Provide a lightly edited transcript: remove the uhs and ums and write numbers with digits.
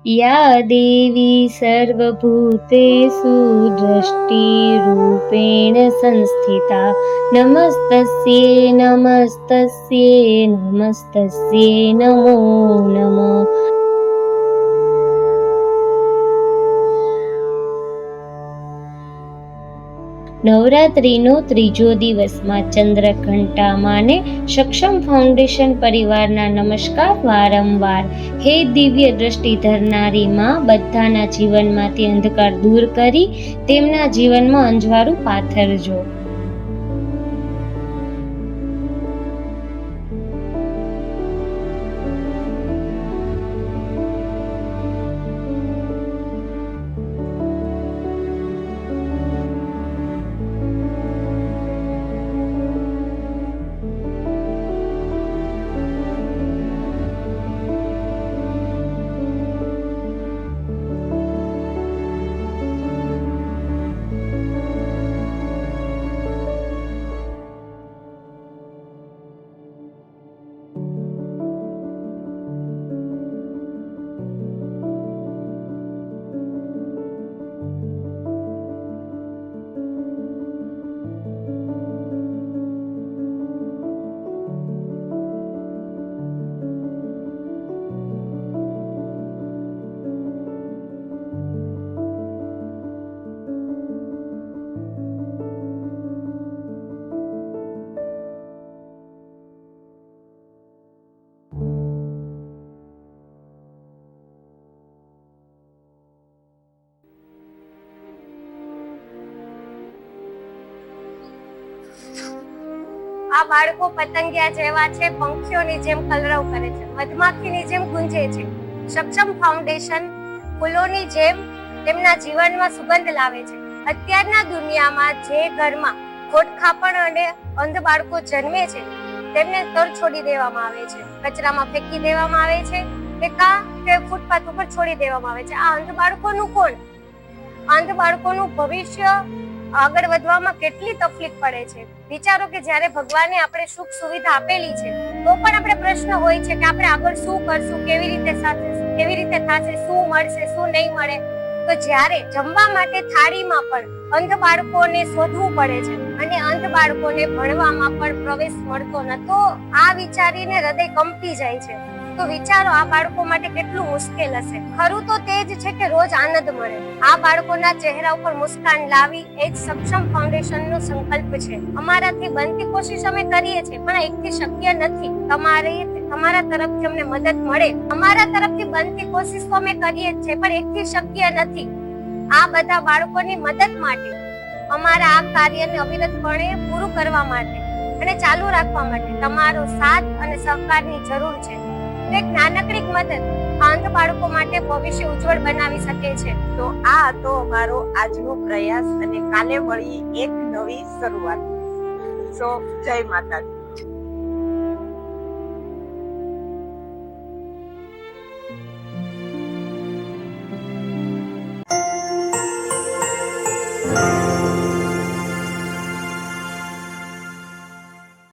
या देवी सर्वभूतेषु दृष्टिरूपेण संस्थिता नमस्तस्यै नमस्तस्यै नमस्तस्यै नमो नमः। નવરાત્રિનો ત્રીજો દિવસમાં ચંદ્રઘંટા માને સક્ષમ ફાઉન્ડેશન પરિવારના નમસ્કાર વારંવાર। હે દિવ્ય દ્રષ્ટિ ધરનારી માં, બધાના જીવનમાંથી અંધકાર દૂર કરી તેમના જીવનમાં અંજવાળું પાથરજો। આ બાળકો પતંગિયા જેવા છે, પંખીઓની જેમ કલરવ કરે છે, મધમાખીની જેમ ગુંજે છે। સક્ષમ ફાઉન્ડેશન ફૂલોની જેમ તેમના જીવનમાં સુગંધ લાવે છે। અત્યારના દુનિયામાં જે ઘરમાં ખોટખાપણ અને અંધ બાળકો જન્મે છે તેમને તર છોડી દેવામાં આવે છે, કચરામાં ફેંકી દેવામાં આવે છે કે ફૂટપાથ ઉપર છોડી દેવામાં આવે છે। આ અંધ બાળકોનું કોણ? અંધ બાળકોનું ભવિષ્ય આગળ વધવામાં કેટલી તકલીફ પડે છે। વિચારો કે જ્યારે ભગવાને આપણે સુખ સુવિધા આપેલી છે તો પણ આપણે પ્રશ્ન હોય છે કે આપણે આગળ શું કરશું, કેવી રીતે થશે, શું મળશે, શું નહીં મળે। તો જ્યારે જમવા માટે થાળીમાં પણ અંધ બાળકોને શોધવું પડે છે અને અંધ બાળકોને ભણવામાં પણ પ્રવેશ મળતો નથી, તો આ વિચારીને હૃદય કંપી જાય છે। તો વિચારો આ બાળકો માટે કેટલું મુશ્કેલ હશે। ખરું તો તે જ છે કે રોજ આનંદ મળે। આ બાળકોના ચહેરા ઉપર મુસ્કાન લાવી એ જ સક્ષમ ફાઉન્ડેશનનો સંકલ્પ છે। અમારાથી બનતી કોશિશ અમે કરીએ છીએ, પણ એકથી શક્ય નથી। તમારા તરફથી અમને મદદ મળે, અમારા તરફથી બનતી કોશિશ તો અમે કરીએ જ છે, પણ એકથી શક્ય નથી। આ બધા બાળકોની મદદ માટે, અમારા આ કાર્યને અવિરતપણે પૂરું કરવા માટે અને ચાલુ રાખવા માટે તમારો સાથ અને સહકારની જરૂર છે। એક નાનકડી મદદ અંધ બાળકો માટે ભવિષ્ય ઉજ્જવળ બનાવી શકે છે। તો આ હતો અમારો આજનો પ્રયાસ અને કાલે મળી એક નવી શરૂઆત। જય માતાજી।